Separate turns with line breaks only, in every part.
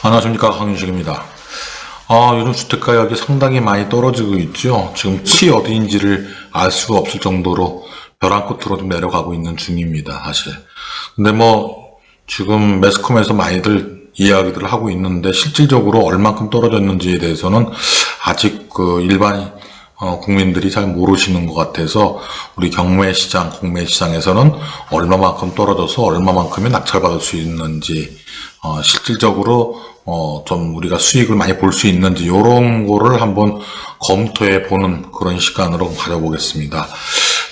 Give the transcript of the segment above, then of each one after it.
안녕하십니까, 강윤식입니다. 요즘 주택 가격이 상당히 많이 떨어지고 있죠. 지금 어디인지를 알 수가 없을 정도로 벼랑 끝으로 좀 내려가고 있는 중입니다, 사실. 근데 지금 매스컴에서 많이들 이야기들을 하고 있는데 실질적으로 얼만큼 떨어졌는지에 대해서는 아직 일반 국민들이 잘 모르시는 것 같아서 우리 경매시장, 공매시장에서는 얼마만큼 떨어져서 얼마만큼의 낙찰받을 수 있는지, 실질적으로 좀 우리가 수익을 많이 볼 수 있는지 이런 거를 한번 검토해 보는 그런 시간으로 가져보겠습니다.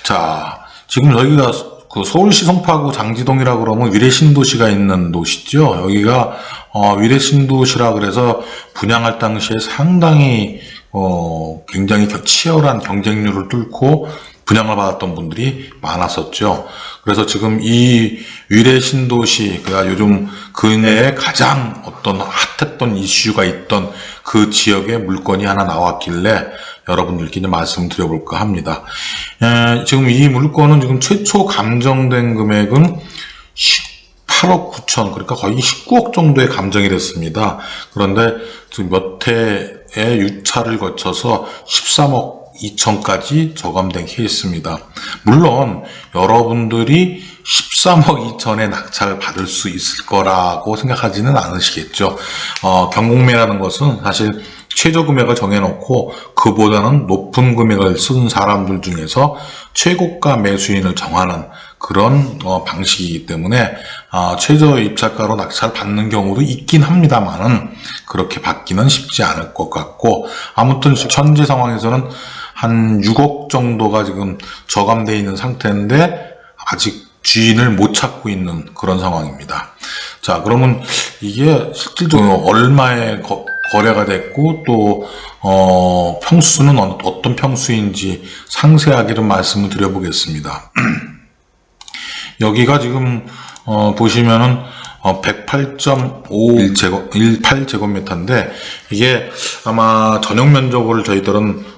자, 지금 저희가 서울시 송파구 장지동이라 그러면 위례신도시가 있는 도시죠. 여기가 위례신도시라 그래서 분양할 당시에 상당히 굉장히 치열한 경쟁률을 뚫고 분양을 받았던 분들이 많았었죠. 그래서 지금 이 위례신도시가 요즘 근래에 가장 어떤 핫했던 이슈가 있던 그 지역의 물건이 하나 나왔길래 여러분들께 이제 말씀을 드려볼까 합니다. 지금 이 물건은 지금 최초 감정된 금액은 18억 9천, 그러니까 거의 19억 정도의 감정이 됐습니다. 그런데 지금 몇 해의 유찰을 거쳐서 13억 2천까지 저감된 케이스입니다. 물론 여러분들이 13억 2천에 낙찰을 받을 수 있을 거라고 생각하지는 않으시겠죠. 경공매라는 것은 사실 최저 금액을 정해놓고 그보다는 높은 금액을 쓴 사람들 중에서 최고가 매수인을 정하는 그런 방식이기 때문에 최저 입찰가로 낙찰 받는 경우도 있긴 합니다만은 그렇게 받기는 쉽지 않을 것 같고, 아무튼 현재 상황에서는 한 6억 정도가 지금 저감되어 있는 상태인데 아직 주인을 못 찾고 있는 그런 상황입니다. 자, 그러면 이게 실질적으로 얼마에 거래가 됐고 또 평수는 어떤 평수인지 상세하게 좀 말씀을 드려보겠습니다. 여기가 지금 보시면은 108.518제곱미터인데 이게 아마 전용 면적을 저희들은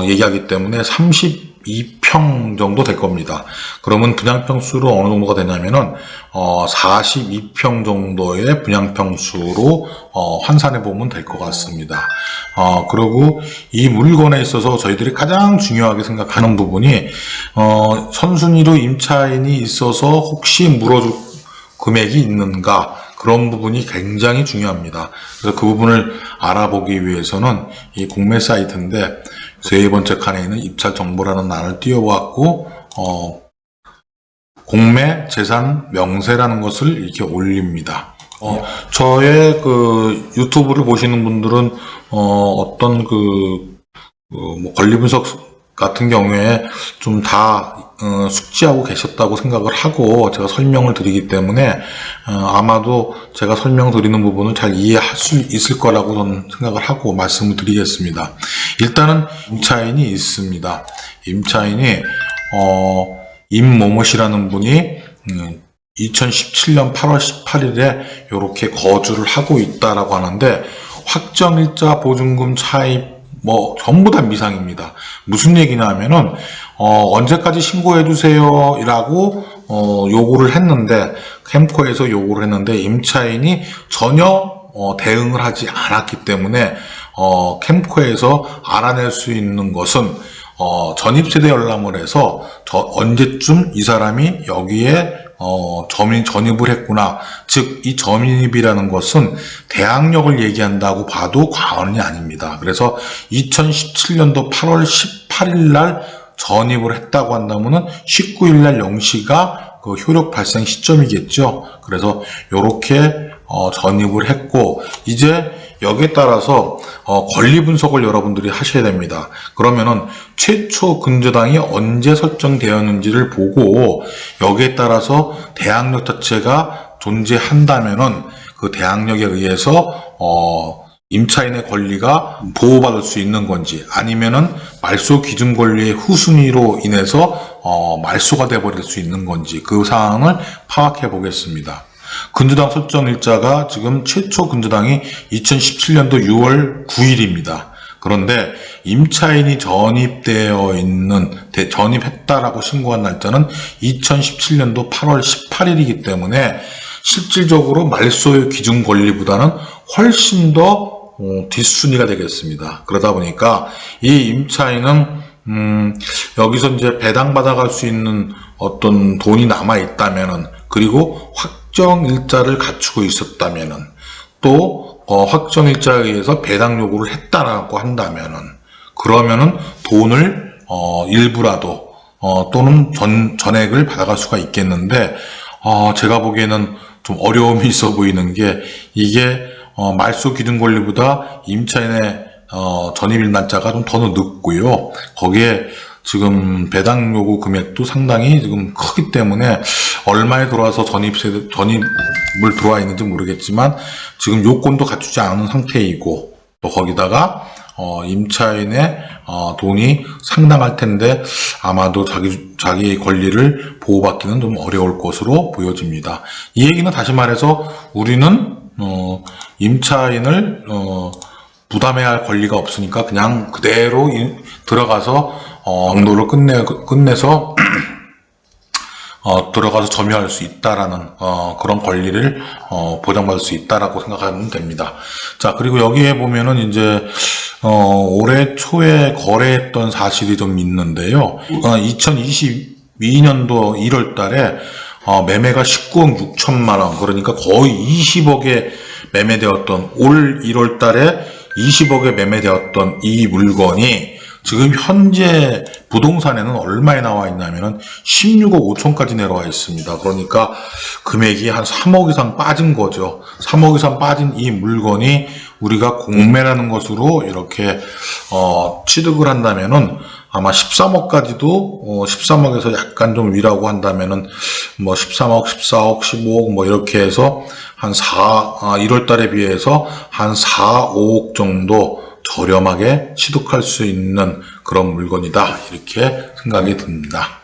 얘기하기 때문에 32평 정도 될 겁니다. 그러면 분양평수로 어느 정도가 되냐면은 42평 정도의 분양평수로 환산해 보면 될 것 같습니다. 그리고 이 물건에 있어서 저희들이 가장 중요하게 생각하는 부분이 선순위로 임차인이 있어서 혹시 물어줄 금액이 있는가, 그런 부분이 굉장히 중요합니다. 그래서 그 부분을 알아보기 위해서는 이 공매 사이트인데 세 번째 칸에 있는 입찰 정보라는 란을 띄워봤고 공매 재산 명세라는 것을 이렇게 올립니다. 저의 유튜브를 보시는 분들은 어떤 권리 분석 같은 경우에 좀 다 숙지하고 계셨다고 생각을 하고 제가 설명을 드리기 때문에 아마도 제가 설명드리는 부분을 잘 이해할 수 있을 거라고 저는 생각을 하고 말씀을 드리겠습니다. 일단은 임차인이 있습니다. 임차인이 임모모씨라는 분이 2017년 8월 18일에 이렇게 거주를 하고 있다라고 하는데 확정일자 보증금 차입 전부 다 미상입니다. 무슨 얘기냐 하면은 언제까지 신고해 주세요 라고 요구를 했는데, 캠코에서 요구를 했는데 임차인이 전혀 대응을 하지 않았기 때문에 캠코에서 알아낼 수 있는 것은 전입세대 열람을 해서 언제쯤 이 사람이 여기에 전입을 했구나. 즉, 이 전입이라는 것은 대항력을 얘기한다고 봐도 과언이 아닙니다. 그래서 2017년도 8월 18일 날 전입을 했다고 한다면은 19일 날 0시가 그 효력 발생 시점이겠죠. 그래서 요렇게 전입을 했고, 이제 여기에 따라서 권리 분석을 여러분들이 하셔야 됩니다. 그러면은 최초 근저당이 언제 설정되었는지를 보고 여기에 따라서 대항력 자체가 존재한다면은 그 대항력에 의해서 임차인의 권리가 보호받을 수 있는 건지, 아니면은 말소 기준 권리의 후순위로 인해서 말소가 돼버릴 수 있는 건지, 그 사항을 파악해 보겠습니다. 근저당 설정 일자가 지금 최초 근저당이 2017년도 6월 9일입니다. 그런데 임차인이 전입되어 있는, 전입했다라고 신고한 날짜는 2017년도 8월 18일이기 때문에 실질적으로 말소유 기준 권리보다는 훨씬 더 뒷순위가 되겠습니다. 그러다 보니까 이 임차인은 여기서 이제 배당받아갈 수 있는 어떤 돈이 남아 있다면은, 그리고 확정 일자를 갖추고 있었다면은, 또 확정 일자에 의해서 배당 요구를 했다라고 한다면은, 그러면은 돈을 일부라도 또는 전액을 받아갈 수가 있겠는데, 제가 보기에는 좀 어려움이 있어 보이는 게, 이게 말소 기준 권리보다 임차인의 전입일 날짜가 좀 더 늦고요. 거기에 지금 배당 요구 금액도 상당히 지금 크기 때문에 얼마에 들어와서 전입을 들어와 있는지 모르겠지만 지금 요건도 갖추지 않은 상태이고, 또 거기다가 임차인의 돈이 상당할 텐데 아마도 자기 권리를 보호받기는 좀 어려울 것으로 보여집니다. 이 얘기는 다시 말해서 우리는 임차인을 부담해야 할 권리가 없으니까 그냥 그대로 들어가서 강도를 끝내서 들어가서 점유할 수 있다라는 그런 권리를 보장받을 수 있다라고 생각하면 됩니다. 자, 그리고 여기에 보면은 이제 올해 초에 거래했던 사실이 좀 있는데요. 2022년도 1월 달에 매매가 19억 6천만 원, 그러니까 거의 20억에 매매되었던, 올 1월 달에 20억에 매매되었던 이 물건이 지금 현재 부동산에는 얼마에 나와 있냐면은 16억 5천까지 내려와 있습니다. 그러니까 금액이 한 3억 이상 빠진 거죠. 3억 이상 빠진 이 물건이 우리가 공매라는 것으로 이렇게 취득을 한다면은 아마 13억까지도 13억에서 약간 좀 위라고 한다면은 뭐 13억, 14억, 15억 뭐 이렇게 해서 한 1월 달에 비해서 한 4, 5억 정도 저렴하게 취득할 수 있는 그런 물건이다, 이렇게 생각이 듭니다.